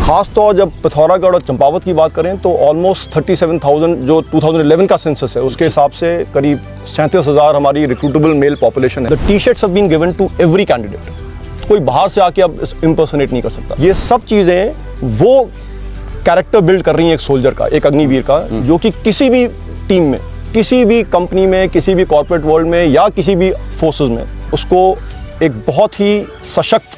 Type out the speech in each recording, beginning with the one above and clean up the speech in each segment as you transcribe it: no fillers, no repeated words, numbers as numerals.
खास तौर जब पिथौरागढ़ और चंपावत की बात करें तो ऑलमोस्ट 37,000 जो 2011 का सेंसस है उसके हिसाब से करीब 37,000 हमारी रिक्रूटेबल मेल पॉपुलेशन है। The T shirts have been given to every candidate. कोई बाहर से आके अब इम्पर्सनेट नहीं कर सकता। ये सब चीज़ें वो कैरेक्टर बिल्ड कर रही हैं एक सोल्जर का, एक अग्निवीर का, जो कि किसी भी टीम में, किसी भी कंपनी में, किसी भी कॉर्पोरेट वर्ल्ड में या किसी भी फोर्सेस में उसको एक बहुत ही सशक्त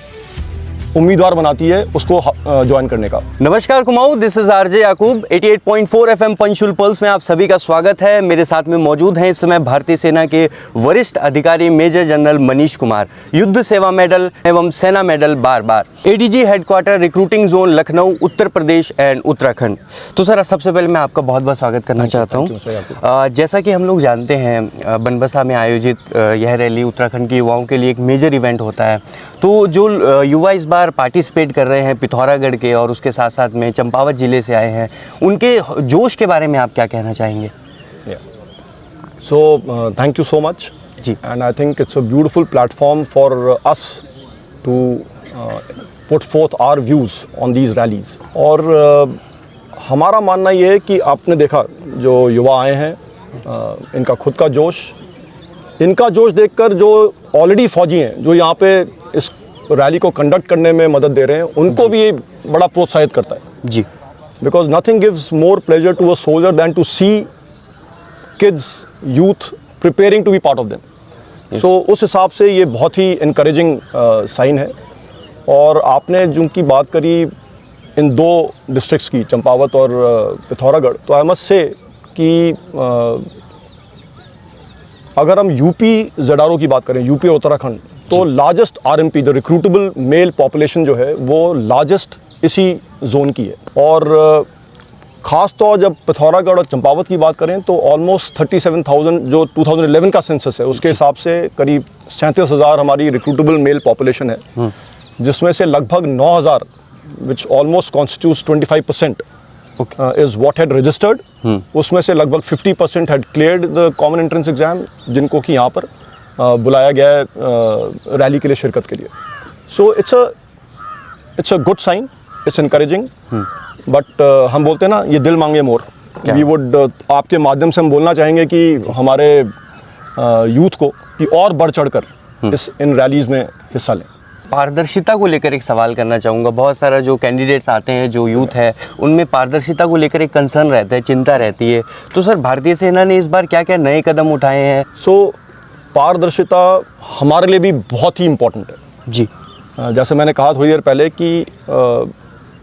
उम्मीदवार बनाती है उसको ज्वाइन करने का। नमस्कार Kumaon, this is RJ Yakub. 88.4 FM Panchul pulse में आप सभी का स्वागत है। मेरे साथ में मौजूद हैं इस समय भारतीय सेना के वरिष्ठ अधिकारी मेजर जनरल मनीष कुमार, युद्ध सेवा मेडल एवं सेना medal bar ADG headquarter recruiting zone Lucknow, Uttar Pradesh and Uttarakhand. तो सर, सबसे पहले मैं आपका बहुत बहुत स्वागत करना चाहता हूँ। जैसा कि हम लोग जानते हैं, बनबसा में आयोजित यह रैली उत्तराखंड के युवाओं के लिए एक मेजर इवेंट होता है। तो जो युवा इस बार पार्टिसिपेट कर रहे हैं पिथौरागढ़ के और उसके साथ साथ में चंपावत ज़िले से आए हैं, उनके जोश के बारे में आप क्या कहना चाहेंगे? So thank you so much जी। And I think it's a beautiful platform for us to put forth our views on these rallies. और हमारा मानना ये है कि आपने देखा जो युवा आए हैं, इनका खुद का जोश, इनका जोश देखकर जो ऑलरेडी फौजी हैं जो यहाँ पे इस रैली को कंडक्ट करने में मदद दे रहे हैं, उनको भी ये बड़ा प्रोत्साहित करता है जी। Because nothing gives more pleasure to a soldier than to see kids, youth preparing to be part of them. So उस हिसाब से ये बहुत ही इनकरेजिंग साइन है। और आपने जिनकी बात करी इन दो डिस्ट्रिक्ट्स की, चंपावत और पिथौरागढ़, तो आई मस्ट से कि अगर हम यूपी ZRO की बात करें, यूपी और उत्तराखंड, तो largest RMP, the recruitable male population जो है वो लार्जेस्ट इसी जोन की है। और ख़ास तौर जब पिथौरागढ़ और चंपावत की बात करें तो ऑलमोस्ट 37,000 जो 2011 का सेंसस है उसके हिसाब से करीब 37,000 हमारी रिक्रूटेबल मेल पॉपुलेशन है, जिसमें से लगभग 9,000 विच almost constitutes 25% is what had registered। उसमें से लगभग 50% had cleared the common entrance exam, जिनको कि यहाँ पर बुलाया गया है रैली के लिए शिरकत के लिए। So it's a good sign, it's encouraging। But हम बोलते हैं ना, ये दिल मांगे मोर। We would आपके माध्यम से हम बोलना चाहेंगे कि हमारे यूथ को कि और बढ़ चढ़कर इन रैलीज में हिस्सा लें। पारदर्शिता को लेकर एक सवाल करना चाहूँगा। बहुत सारा जो कैंडिडेट्स आते हैं, जो यूथ है, उनमें पारदर्शिता को लेकर एक कंसर्न रहता है, चिंता रहती है। तो सर, भारतीय सेना ने इस बार क्या क्या नए कदम उठाए हैं? पारदर्शिता हमारे लिए भी बहुत ही इम्पोर्टेंट है जी। जैसे मैंने कहा थोड़ी देर पहले कि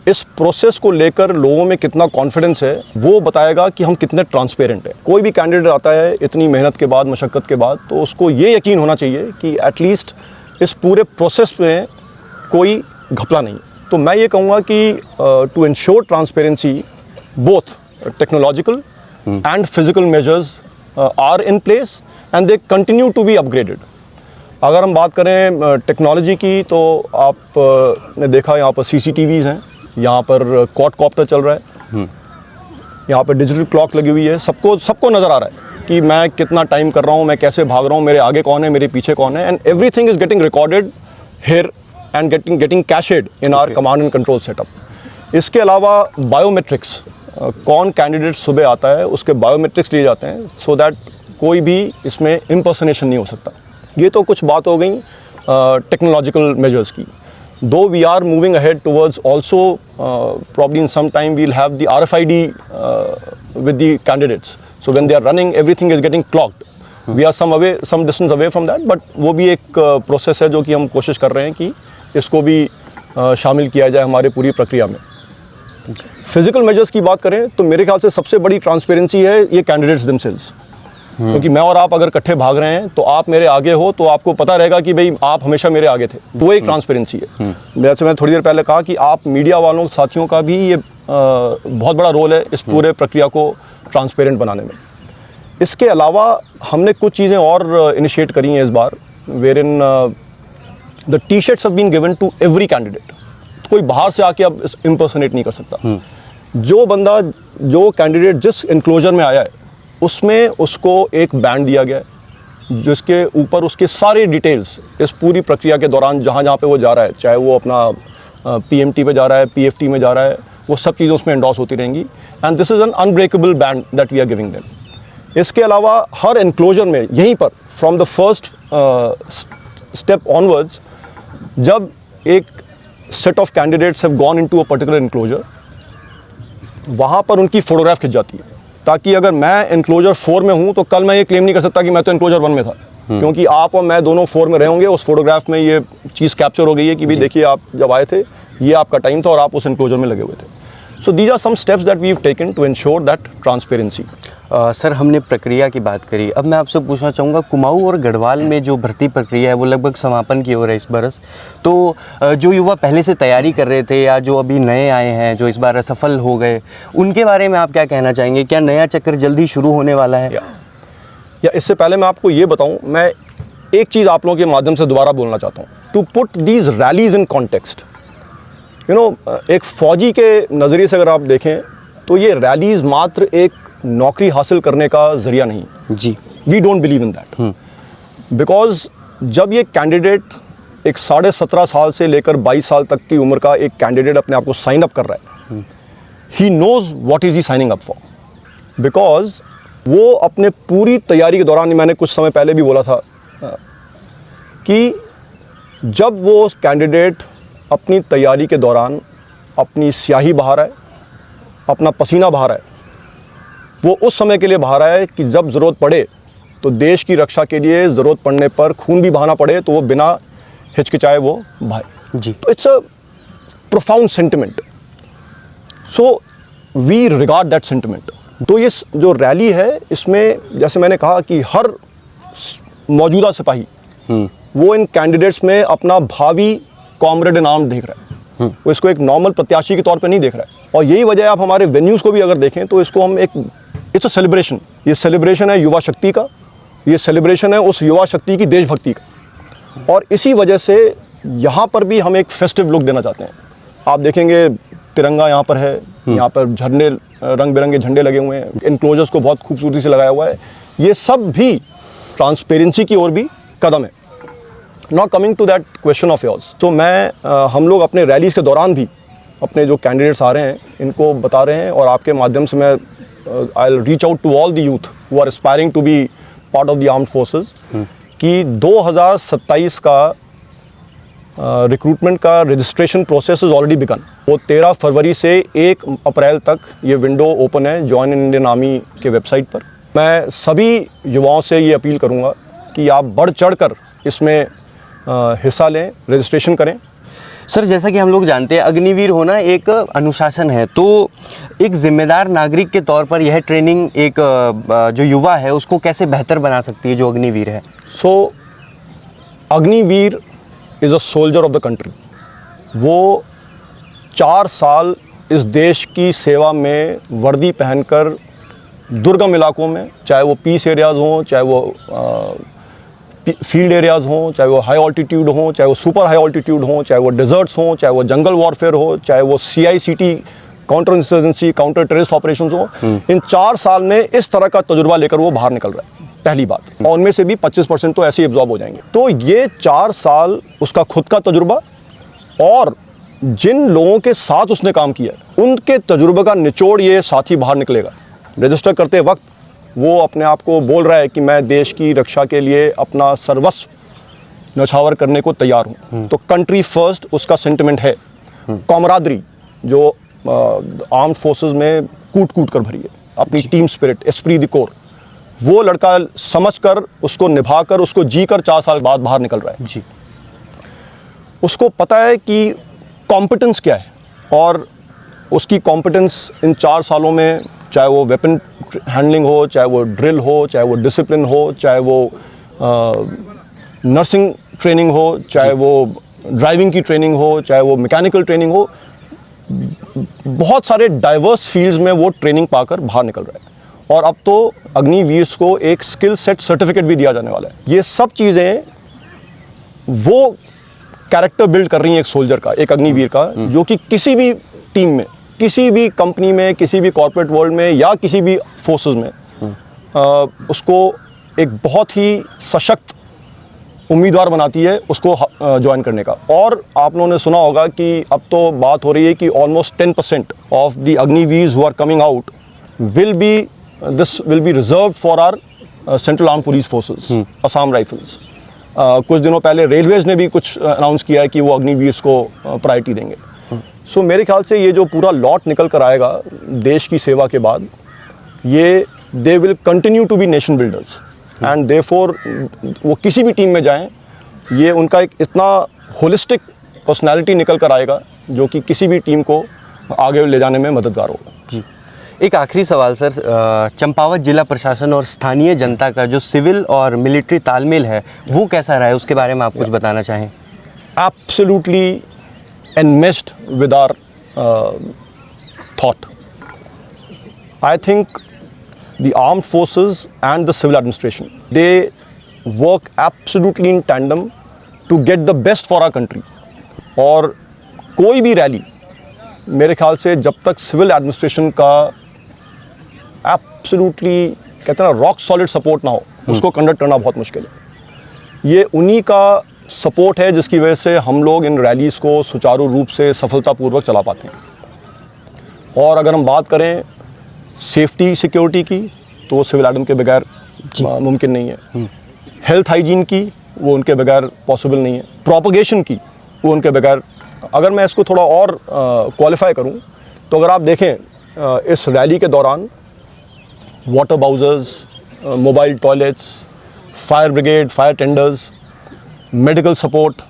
इस प्रोसेस को लेकर लोगों में कितना कॉन्फिडेंस है वो बताएगा कि हम कितने ट्रांसपेरेंट हैं। कोई भी कैंडिडेट आता है इतनी मेहनत के बाद, मशक्क़त के बाद, तो उसको ये यकीन होना चाहिए कि एटलीस्ट इस पूरे प्रोसेस में कोई घपला नहीं। तो मैं ये कहूँगा कि to ensure transparency, both technological and physical measures are in place and they continue to be upgraded. अगर हम बात करें टेक्नोलॉजी की, तो आप ने देखा यहाँ पर CCTVs हैं, यहाँ पर क्वाडकॉप्टर चल रहा है, यहाँ पर डिजिटल क्लॉक लगी हुई है। सबको नज़र आ रहा है कि मैं कितना टाइम कर रहा हूँ, मैं कैसे भाग रहा हूँ, मेरे आगे कौन है, मेरे पीछे कौन है, and everything is getting recorded here and getting cached in our command and control setup. इसके अलावा बायोमेट्रिक्स, कौन कैंडिडेट सुबह आता है उसके बायोमेट्रिक्स लिए जाते हैं, सो दैट कोई भी इसमें इम्पर्सनेशन नहीं हो सकता। ये तो कुछ बात हो गई टेक्नोलॉजिकल मेजर्स की। Though we are moving ahead towards also probably in some time we'll have the RFID with the candidates. So when they are running, everything is getting clocked. We are some distance away from that, but वो भी एक process है जो कि हम कोशिश कर रहे हैं कि इसको भी शामिल किया जाए हमारे पूरी प्रक्रिया में। फिजिकल मेजर्स की बात करें तो मेरे ख्याल से सबसे बड़ी ट्रांसपेरेंसी है ये कैंडिडेट्स themselves। क्योंकि मैं और आप अगर इकट्ठे भाग रहे हैं तो आप मेरे आगे हो तो आपको पता रहेगा कि भाई आप हमेशा मेरे आगे थे, वो एक ट्रांसपेरेंसी है। जैसे मैंने थोड़ी देर पहले कहा कि आप मीडिया वालों साथियों का भी ये बहुत बड़ा रोल है इस पूरे प्रक्रिया को ट्रांसपेरेंट बनाने में। इसके अलावा हमने कुछ चीज़ें और इनिशिएट करी हैं इस बार, where in the T shirts have been given to every candidate. कोई बाहर से आके अब इम्पर्सनेट नहीं कर सकता। जो कैंडिडेट जिस इंक्लोजर में आया है उसमें उसको एक बैंड दिया गया है जिसके ऊपर उसके सारे डिटेल्स इस पूरी प्रक्रिया के दौरान जहाँ जहाँ पे वो जा रहा है, चाहे वो अपना PMT पे जा रहा है, PFT में जा रहा है, वो सब चीज़ें उसमें एंडोर्स होती रहेंगी। And this is an unbreakable band that we are giving them. इसके अलावा हर एनक्लोजर में यहीं पर from the first step onwards, जब एक set of candidates have gone into a particular enclosure, वहाँ पर उनकी फ़ोटोग्राफ खिंच जाती है, ताकि अगर मैं एनक्लोजर 4 में हूँ तो कल मैं ये क्लेम नहीं कर सकता कि मैं तो एनक्लोजर 1 में था, क्योंकि आप और मैं दोनों 4 में रहे होंगे। उस फोटोग्राफ में ये चीज़ कैप्चर हो गई है कि भाई देखिए आप जब आए थे ये आपका टाइम था और आप उस एनक्लोजर में लगे हुए थे। So these are some steps that we have taken to ensure that transparency. Sir, हमने प्रक्रिया की बात करी, अब मैं आपसे पूछना चाहूँगा कुमाऊँ और गढ़वाल में जो भर्ती प्रक्रिया है वो लगभग समापन की ओर है इस बरस, तो जो युवा पहले से तैयारी कर रहे थे या जो अभी नए आए हैं जो इस बार असफल हो गए, उनके बारे में आप क्या कहना चाहेंगे? क्या नया चक्कर जल्दी शुरू होने वाला है? या इससे पहले मैं आपको ये बताऊं, मैं एक चीज़ आप लोगों के माध्यम से दोबारा बोलना चाहता हूं, to put these rallies in context. You know, एक फ़ौजी के नज़रिए से अगर आप देखें तो ये रैलीज मात्र एक नौकरी हासिल करने का ज़रिया नहीं। जी, we don't believe in that, because जब ये कैंडिडेट एक 17.5 साल से लेकर 22 साल तक की उम्र का एक कैंडिडेट अपने आप को साइन अप कर रहा है, he knows what is he signing up for, because वो अपने पूरी तैयारी के दौरान, मैंने कुछ समय पहले भी बोला था कि जब वो कैंडिडेट अपनी तैयारी के दौरान अपनी स्याही बहा रहा है, अपना पसीना बहा रहा है, वो उस समय के लिए बहा रहा है कि जब ज़रूरत पड़े तो देश की रक्षा के लिए ज़रूरत पड़ने पर खून भी बहाना पड़े तो वो बिना हिचकिचाए वो बहाए। जी, तो it's a profound sentiment, so we regard that sentiment. तो ये जो रैली है इसमें, जैसे मैंने कहा कि हर मौजूदा सिपाही वो इन कैंडिडेट्स में अपना भावी कॉमरेड इन आर्म्स देख रहा है, वो इसको एक नॉर्मल प्रत्याशी के तौर पे नहीं देख रहा है। और यही वजह है, आप हमारे वेन्यूज़ को भी अगर देखें तो इसको हम एक, इट्स अ सेलिब्रेशन, ये सेलिब्रेशन है युवा शक्ति का, ये सेलिब्रेशन है उस युवा शक्ति की देशभक्ति का, और इसी वजह से यहाँ पर भी हम एक फेस्टिव लुक देना चाहते हैं। आप देखेंगे तिरंगा यहाँ पर है, यहाँ पर झंडे, रंग बिरंगे झंडे लगे हुए हैं, इनक्लोजर्स को बहुत खूबसूरती से लगाया हुआ है, ये सब भी ट्रांसपेरेंसी की ओर भी कदम है। Now coming to that question of yours, तो हम लोग अपने रैलीज़ के दौरान भी अपने जो कैंडिडेट्स आ रहे हैं इनको बता रहे हैं, और आपके माध्यम से मैं I will reach out to all the youth who are aspiring to be part of the armed forces कि 2027 का रिक्रूटमेंट का registration process is already began. वो 13 फरवरी से 1 अप्रैल तक ये विंडो ओपन है जॉइन इन इंडियन आर्मी के वेबसाइट पर। मैं सभी युवाओं से ये अपील करूँगा कि आप बढ़ चढ़ कर इसमें हिस्सा लें, रजिस्ट्रेशन करें। सर, जैसा कि हम लोग जानते हैं अग्निवीर होना एक अनुशासन है, तो एक जिम्मेदार नागरिक के तौर पर यह ट्रेनिंग एक जो युवा है उसको कैसे बेहतर बना सकती है जो अग्निवीर है? So Agniveer is a soldier of the country. वो 4 साल इस देश की सेवा में वर्दी पहनकर दुर्गम इलाकों में, चाहे वो पीस एरियाज़ हों, चाहे वो फील्ड एरियाज़ हों, चाहे वो हाई ऑल्टीट्यूड हों, चाहे वो सुपर हाई ऑल्टीट्यूड हों, चाहे वो डेजर्ट्स हों, चाहे वो जंगल वॉरफेयर हो, चाहे वो CICT counter insurgency, counter terrorist operations हों, इन 4 साल में इस तरह का तजुर्बा लेकर वो बाहर निकल रहा है, पहली बात। और उनमें से भी 25% तो ऐसे ही एब्जॉर्ब हो जाएंगे। तो ये 4 साल उसका खुद का तजुर्बा, और जिन लोगों के साथ उसने काम किया उनके तजुर्बे का निचोड़ ये साथी बाहर निकलेगा। रजिस्टर करते वक्त वो अपने आप को बोल रहा है कि मैं देश की रक्षा के लिए अपना सर्वस्व न्यौछावर करने को तैयार हूँ। तो कंट्री फर्स्ट उसका सेंटिमेंट है। कॉमरादरी जो आर्म्ड फोर्सेस में कूट कूट कर भरी है, अपनी team spirit, esprit the core, वो लड़का समझकर उसको निभाकर उसको जीकर 4 साल बाद बाहर निकल रहा है। जी, उसको पता है कि कॉम्पिटेंस क्या है, और उसकी कॉम्पिटेंस इन 4 सालों में, चाहे वो वेपन हैंडलिंग हो, चाहे वो ड्रिल हो, चाहे वो डिसिप्लिन हो, चाहे वो नर्सिंग ट्रेनिंग हो, चाहे वो ड्राइविंग की ट्रेनिंग हो, चाहे वो मैकेनिकल ट्रेनिंग हो, बहुत सारे डाइवर्स फील्ड्स में वो ट्रेनिंग पाकर बाहर निकल रहा है। और अब तो अग्निवीर्स को एक स्किल सेट सर्टिफिकेट भी दिया जाने वाला है। ये सब चीज़ें वो कैरेक्टर बिल्ड कर रही हैं एक सोल्जर का, एक अग्निवीर का, जो कि किसी भी टीम में, किसी भी कंपनी में, किसी भी कॉर्पोरेट वर्ल्ड में या किसी भी फोर्सेस में उसको एक बहुत ही सशक्त उम्मीदवार बनाती है उसको ज्वाइन करने का। और आप लोगों ने सुना होगा कि अब तो बात हो रही है कि almost 10% of the Agniveers who are coming out will be reserve for our central arm police forces, Assam rifles. कुछ दिनों पहले रेलवेज ने भी कुछ अनाउंस किया है कि वो अग्निवीर्स को प्रायोरिटी देंगे। सो मेरे ख्याल से ये जो पूरा लॉट निकल कर आएगा देश की सेवा के बाद, ये they will continue to be nation builders and therefore वो किसी भी टीम में जाएं, ये उनका एक इतना होलिस्टिक पर्सनालिटी निकल कर आएगा जो कि किसी भी टीम को आगे ले जाने में मददगार होगा। जी, एक आखिरी सवाल सर, चंपावत जिला प्रशासन और स्थानीय जनता का जो सिविल और मिलिट्री तालमेल है वो कैसा रहा है, उसके बारे में आप कुछ बताना चाहें? Absolutely enmeshed with our thought. I think the armed forces and the civil administration, they work absolutely in tandem to get the best for our country. और कोई भी रैली मेरे ख्याल से जब तक सिविल एडमिनिस्ट्रेशन का एब्सोल्युटली कहते हैं ना रॉक सॉलिड सपोर्ट ना हो, उसको कंडक्ट करना बहुत मुश्किल है। ये उन्हीं का सपोर्ट है जिसकी वजह से हम लोग इन रैलीज़ को सुचारू रूप से सफलतापूर्वक चला पाते हैं। और अगर हम बात करें सेफ्टी सिक्योरिटी की तो वो सिविल एडम के बगैर मुमकिन नहीं है। हेल्थ हाइजीन की वो उनके बगैर पॉसिबल नहीं है। प्रोपगेशन की वो उनके बगैर। अगर मैं इसको थोड़ा और क्वालिफाई करूं तो अगर आप देखें इस रैली के दौरान water bowsers, mobile toilets, fire brigade, fire tenders, medical support,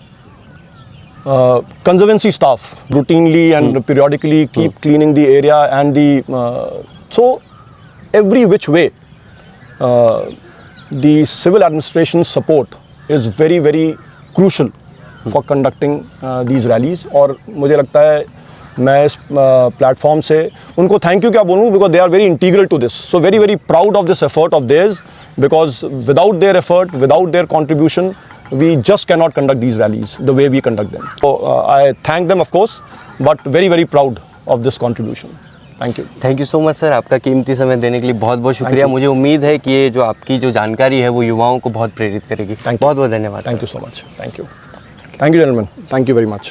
conservancy staff routinely and periodically keep cleaning the area and so every which way the civil administration support is very very crucial for conducting these rallies। और मुझे लगता है मैं इस platform से उनको thank you क्या बोलूँ, because they are very integral to this. So very very proud of this effort of theirs, because without their effort, without their contribution, we just cannot conduct these rallies the way we conduct them. So I thank them of course, but very very proud of this contribution. Thank you. Thank you so much sir, आपका कीमती समय देने के लिए बहुत बहुत शुक्रिया। मुझे उम्मीद है कि ये जो आपकी जो जानकारी है वो युवाओं को बहुत प्रेरित करेगी। बहुत बहुत धन्यवाद। Thank you so much. Thank you. Thank you gentlemen. Thank you very much.